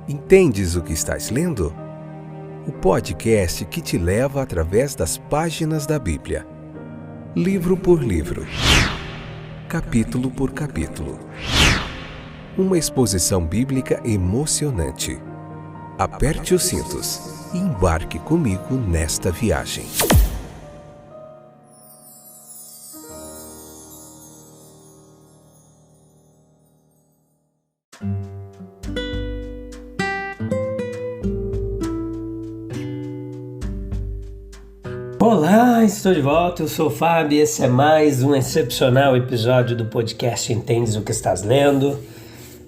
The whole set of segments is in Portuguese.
Entendes o que estás lendo? O podcast que te leva através das páginas da Bíblia, livro por livro, capítulo por capítulo. Uma exposição bíblica emocionante. Aperte os cintos e embarque comigo nesta viagem. Olá, estou de volta, eu sou o Fábio e esse é mais um excepcional episódio do podcast Entendes o que estás lendo.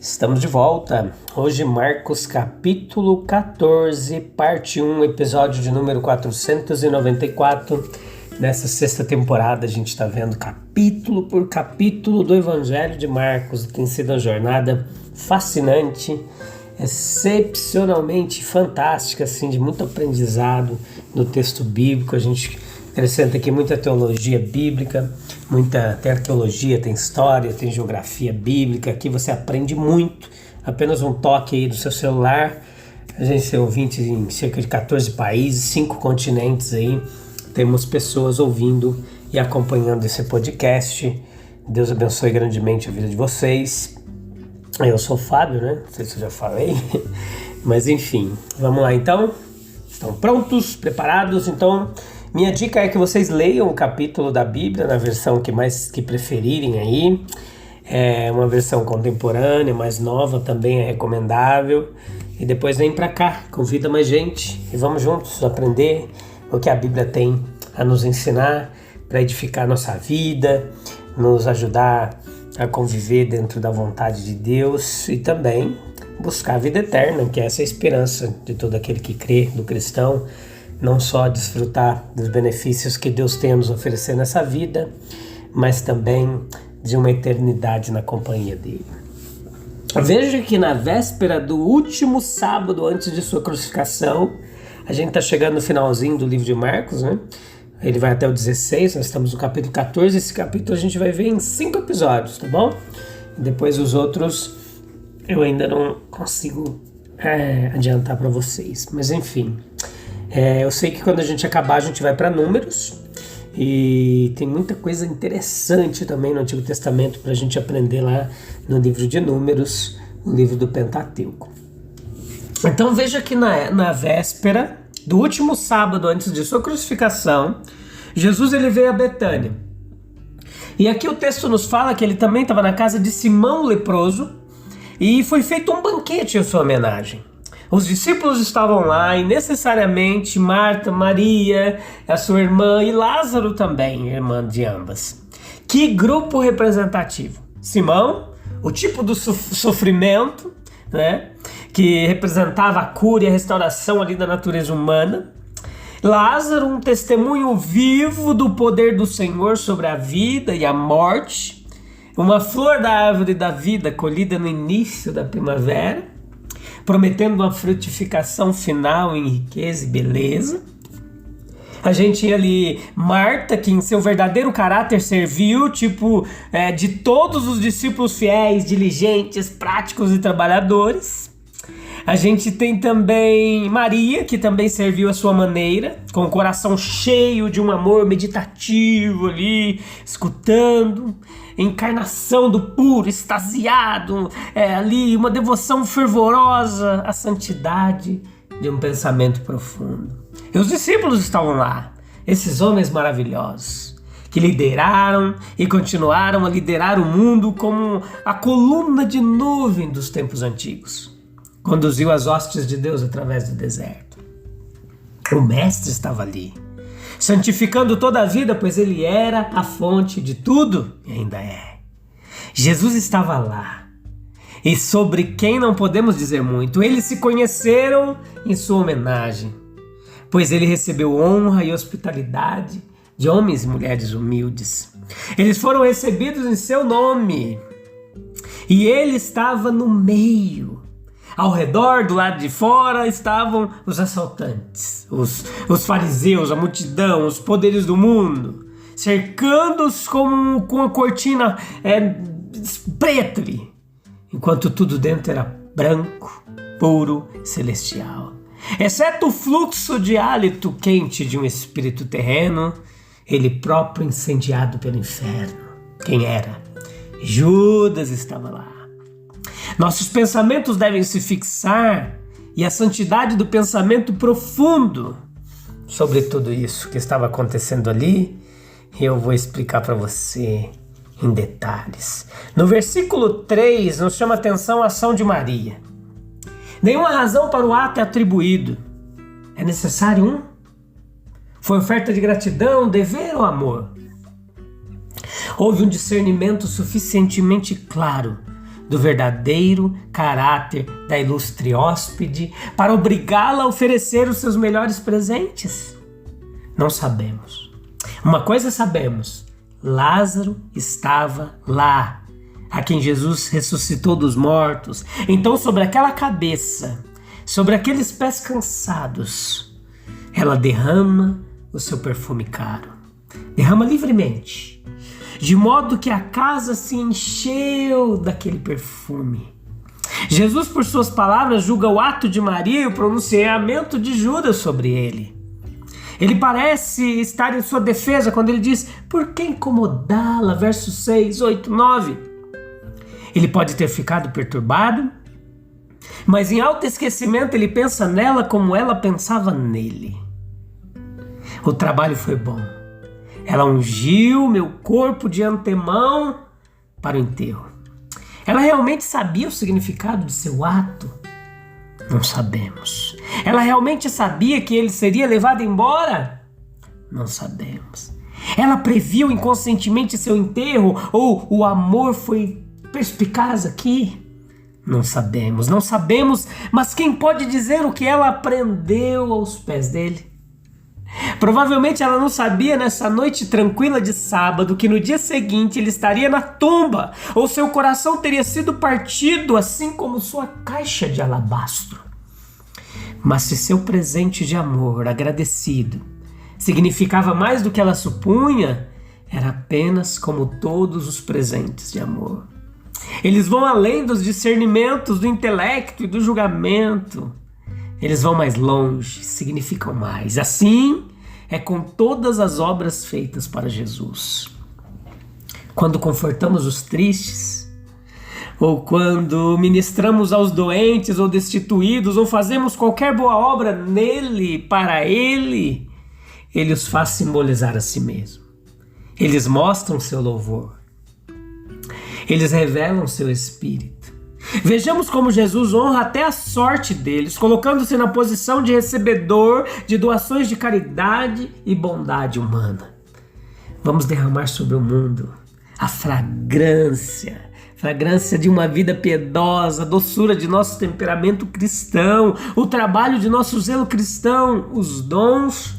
Estamos de volta, hoje Marcos capítulo 14, parte 1, episódio de número 494. Nessa sexta temporada a gente está vendo capítulo por capítulo do Evangelho de Marcos. Tem sido uma jornada fascinante, excepcionalmente fantástica, assim, de muito aprendizado no texto bíblico. A gente acrescenta aqui muita teologia bíblica, tem arqueologia, tem história, tem geografia bíblica. Aqui você aprende muito, apenas um toque aí do seu celular. A gente tem ouvintes em cerca de 14 países, 5 continentes aí. Temos pessoas ouvindo e acompanhando esse podcast. Deus abençoe grandemente a vida de vocês. Eu sou o Fábio, né? Não sei se eu já falei, mas enfim, vamos lá então. Estão prontos, preparados? Então, minha dica é que vocês leiam o capítulo da Bíblia na versão que preferirem aí. É uma versão contemporânea, mais nova, também é recomendável. E depois vem pra cá, convida mais gente e vamos juntos aprender o que a Bíblia tem a nos ensinar para edificar nossa vida, nos ajudar a conviver dentro da vontade de Deus e também buscar a vida eterna, que é essa esperança de todo aquele que crê, do cristão, não só desfrutar dos benefícios que Deus tem a nos oferecer nessa vida, mas também de uma eternidade na companhia dele. Veja que na véspera do último sábado antes de sua crucificação, a gente está chegando no finalzinho do livro de Marcos, né? Ele vai até o 16, nós estamos no capítulo 14, esse capítulo a gente vai ver em 5 episódios, tá bom? E depois os outros eu ainda não consigo adiantar para vocês, mas enfim. Eu sei que quando a gente acabar a gente vai para Números e tem muita coisa interessante também no Antigo Testamento para a gente aprender lá no livro de Números, no livro do Pentateuco. Então veja que na véspera do último sábado antes de sua crucificação, Jesus ele veio a Betânia. E aqui o texto nos fala que ele também estava na casa de Simão o leproso e foi feito um banquete em sua homenagem. Os discípulos estavam lá e necessariamente Marta, Maria, a sua irmã e Lázaro também, irmã de ambas. Que grupo representativo! Simão, o tipo do sofrimento, né, que representava a cura e a restauração ali da natureza humana. Lázaro, um testemunho vivo do poder do Senhor sobre a vida e a morte. Uma flor da árvore da vida colhida no início da primavera, prometendo uma frutificação final em riqueza e beleza. A gente tinha ali Marta, que em seu verdadeiro caráter serviu, de todos os discípulos fiéis, diligentes, práticos e trabalhadores. A gente tem também Maria, que também serviu à sua maneira, com o coração cheio de um amor meditativo ali, escutando, encarnação do puro, extasiado, ali uma devoção fervorosa à santidade de um pensamento profundo. E os discípulos estavam lá, esses homens maravilhosos, que lideraram e continuaram a liderar o mundo como a coluna de nuvem dos tempos antigos. Conduziu as hostes de Deus através do deserto. O Mestre estava ali, santificando toda a vida, pois ele era a fonte de tudo e ainda é. Jesus estava lá, e sobre quem não podemos dizer muito. Eles se conheceram em sua homenagem, pois ele recebeu honra e hospitalidade de homens e mulheres humildes. Eles foram recebidos em seu nome, e ele estava no meio. Ao redor, do lado de fora, estavam os assaltantes, os fariseus, a multidão, os poderes do mundo, cercando-os com uma cortina preta ali, enquanto tudo dentro era branco puro, celestial. Exceto o fluxo de hálito quente de um espírito terreno, ele próprio incendiado pelo inferno. Quem era? Judas estava lá. Nossos pensamentos devem se fixar e a santidade do pensamento profundo sobre tudo isso que estava acontecendo ali, eu vou explicar para você em detalhes. No versículo 3 nos chama a atenção a ação de Maria. Nenhuma razão para o ato é atribuído. É necessário um? Foi oferta de gratidão, dever ou amor? Houve um discernimento suficientemente claro do verdadeiro caráter da ilustre hóspede para obrigá-la a oferecer os seus melhores presentes? Não sabemos. Uma coisa sabemos: Lázaro estava lá, a quem Jesus ressuscitou dos mortos. Então, sobre aquela cabeça, sobre aqueles pés cansados, ela derrama o seu perfume caro. Derrama livremente, de modo que a casa se encheu daquele perfume. Jesus, por suas palavras, julga o ato de Maria e o pronunciamento de Judas sobre ele. Ele parece estar em sua defesa quando ele diz: por que incomodá-la? Versos 6, 8, 9. Ele pode ter ficado perturbado, mas em alto esquecimento ele pensa nela como ela pensava nele. O trabalho foi bom. Ela ungiu meu corpo de antemão para o enterro. Ela realmente sabia o significado de seu ato? Não sabemos. Ela realmente sabia que ele seria levado embora? Não sabemos. Ela previu inconscientemente seu enterro ou o amor foi perspicaz aqui? Não sabemos, não sabemos, mas quem pode dizer o que ela aprendeu aos pés dele? Provavelmente ela não sabia nessa noite tranquila de sábado que no dia seguinte ele estaria na tumba, ou seu coração teria sido partido, assim como sua caixa de alabastro. Mas se seu presente de amor agradecido significava mais do que ela supunha, era apenas como todos os presentes de amor. Eles vão além dos discernimentos do intelecto e do julgamento. Eles vão mais longe, significam mais. Assim é com todas as obras feitas para Jesus. Quando confortamos os tristes, ou quando ministramos aos doentes ou destituídos, ou fazemos qualquer boa obra nele, para ele, ele os faz simbolizar a si mesmo. Eles mostram seu louvor. Eles revelam seu espírito. Vejamos como Jesus honra até a sorte deles, colocando-se na posição de recebedor de doações de caridade e bondade humana. Vamos derramar sobre o mundo a fragrância de uma vida piedosa, a doçura de nosso temperamento cristão, o trabalho de nosso zelo cristão, os dons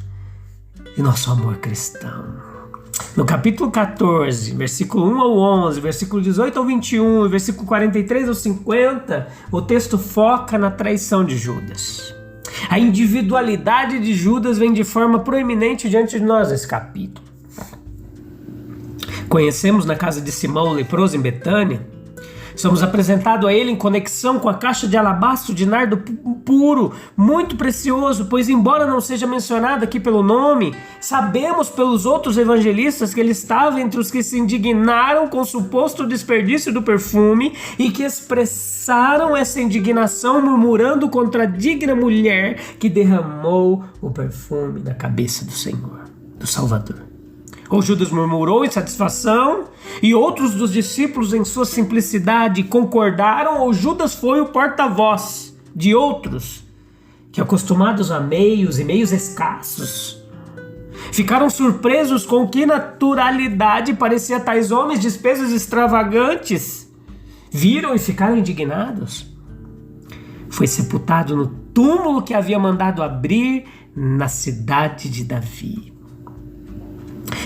de nosso amor cristão. No capítulo 14, versículo 1 ao 11, versículo 18 ao 21 e versículo 43 ao 50, o texto foca na traição de Judas. A individualidade de Judas vem de forma proeminente diante de nós nesse capítulo. Conhecemos na casa de Simão o leproso em Betânia. Somos apresentados a ele em conexão com a caixa de alabastro de nardo puro, muito precioso, pois embora não seja mencionado aqui pelo nome, sabemos pelos outros evangelistas que ele estava entre os que se indignaram com o suposto desperdício do perfume e que expressaram essa indignação murmurando contra a digna mulher que derramou o perfume na cabeça do Senhor, do Salvador. Ou Judas murmurou em satisfação e outros dos discípulos em sua simplicidade concordaram, ou Judas foi o porta-voz de outros que, acostumados a meios e meios escassos, ficaram surpresos com que naturalidade parecia tais homens despesas extravagantes, viram e ficaram indignados. Foi sepultado no túmulo que havia mandado abrir na cidade de Davi.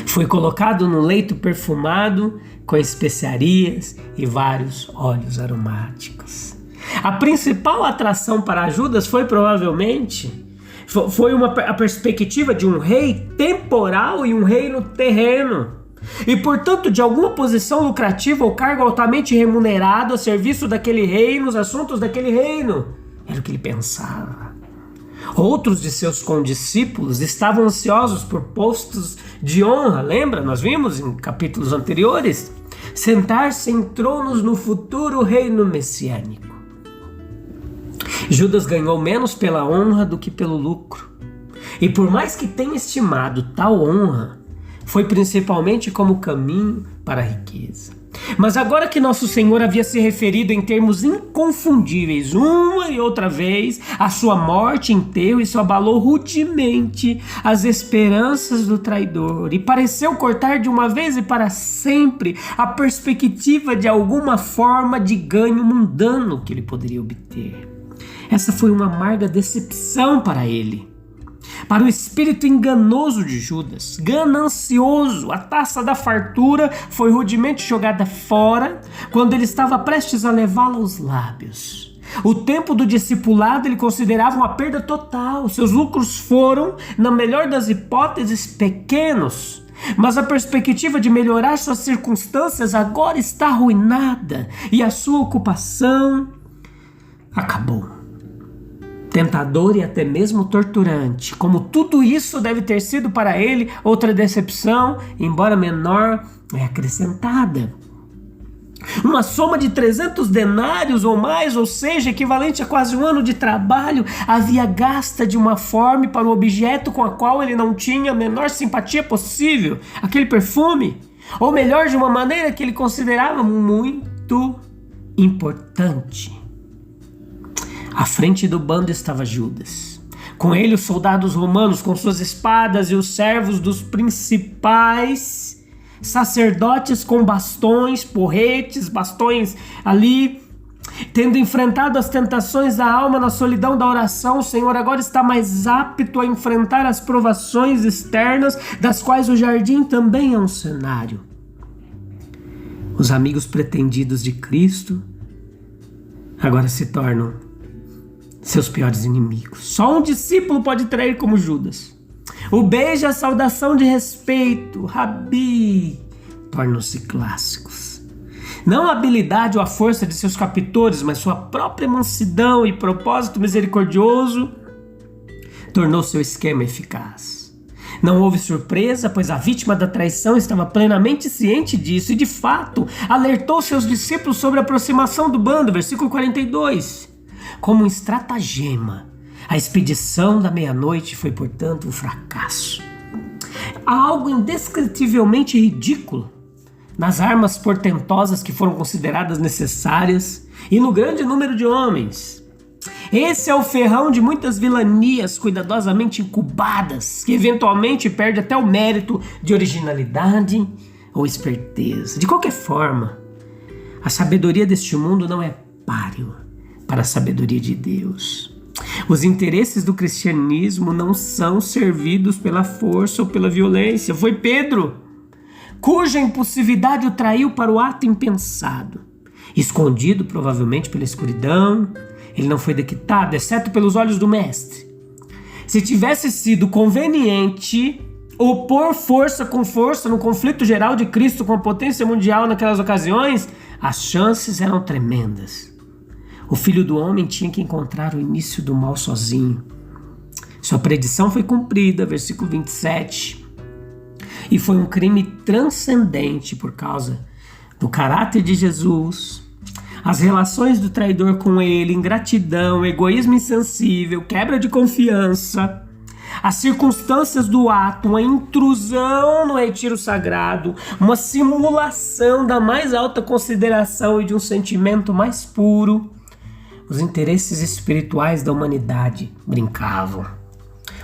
Foi colocado no leito perfumado com especiarias e vários óleos aromáticos. A principal atração para Judas foi provavelmente a perspectiva de um rei temporal e um reino terreno. E, portanto, de alguma posição lucrativa ou cargo altamente remunerado a serviço daquele rei, nos assuntos daquele reino. Era o que ele pensava. Outros de seus condiscípulos estavam ansiosos por postos de honra, lembra? Nós vimos em capítulos anteriores. Sentar-se em tronos no futuro reino messiânico. Judas ganhou menos pela honra do que pelo lucro. E por mais que tenha estimado tal honra, foi principalmente como caminho para a riqueza. Mas agora que nosso Senhor havia se referido em termos inconfundíveis uma e outra vez à sua morte, enterro, isso abalou rudemente as esperanças do traidor e pareceu cortar de uma vez e para sempre a perspectiva de alguma forma de ganho mundano que ele poderia obter. Essa foi uma amarga decepção para ele. Para o espírito enganoso de Judas, ganancioso, a taça da fartura foi rudemente jogada fora quando ele estava prestes a levá-la aos lábios. O tempo do discipulado ele considerava uma perda total. Seus lucros foram, na melhor das hipóteses, pequenos. Mas a perspectiva de melhorar suas circunstâncias agora está arruinada e a sua ocupação acabou. Tentador e até mesmo torturante, como tudo isso deve ter sido para ele, outra decepção, embora menor, é acrescentada. Uma soma de 300 denários ou mais, ou seja, equivalente a quase um ano de trabalho, havia gasta de uma forma para um objeto com a qual ele não tinha a menor simpatia possível, aquele perfume, ou melhor, de uma maneira que ele considerava muito importante. À frente do bando estava Judas. Com ele os soldados romanos com suas espadas e os servos dos principais sacerdotes com bastões, porretes, bastões ali. Tendo enfrentado as tentações da alma na solidão da oração, o Senhor agora está mais apto a enfrentar as provações externas, das quais o jardim também é um cenário. Os amigos pretendidos de Cristo agora se tornam seus piores inimigos. Só um discípulo pode trair como Judas. O beijo e a saudação de respeito, Rabi, tornam-se clássicos. Não a habilidade ou a força de seus captores, mas sua própria mansidão e propósito misericordioso tornou seu esquema eficaz. Não houve surpresa, pois a vítima da traição estava plenamente ciente disso e, de fato, alertou seus discípulos sobre a aproximação do bando, versículo 42. Como um estratagema, a expedição da meia-noite foi, portanto, um fracasso. Há algo indescritivelmente ridículo nas armas portentosas que foram consideradas necessárias e no grande número de homens. Esse é o ferrão de muitas vilanias cuidadosamente incubadas, que eventualmente perde até o mérito de originalidade ou esperteza. De qualquer forma, a sabedoria deste mundo não é páreo para a sabedoria de Deus. Os interesses do cristianismo não são servidos pela força ou pela violência. Foi Pedro, cuja impulsividade o traiu para o ato impensado. Escondido provavelmente pela escuridão, ele não foi detectado, exceto pelos olhos do mestre. Se tivesse sido conveniente opor força com força no conflito geral de Cristo com a potência mundial naquelas ocasiões, as chances eram tremendas. O Filho do Homem tinha que encontrar o início do mal sozinho. Sua predição foi cumprida, versículo 27. E foi um crime transcendente por causa do caráter de Jesus, as relações do traidor com ele, ingratidão, egoísmo insensível, quebra de confiança, as circunstâncias do ato, uma intrusão no retiro sagrado, uma simulação da mais alta consideração e de um sentimento mais puro. Os interesses espirituais da humanidade brincavam.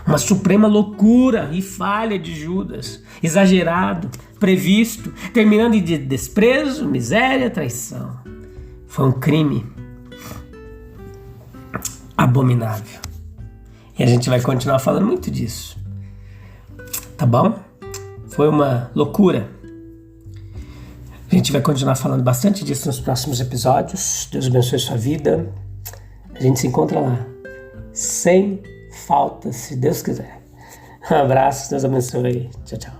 Uma suprema loucura e falha de Judas, exagerado, previsto, terminando em desprezo, miséria, traição. Foi um crime abominável. E a gente vai continuar falando muito disso. Tá bom? Foi uma loucura. A gente vai continuar falando bastante disso nos próximos episódios. Deus abençoe sua vida. A gente se encontra lá. Sem falta, se Deus quiser. Um abraço, Deus abençoe. Tchau, tchau.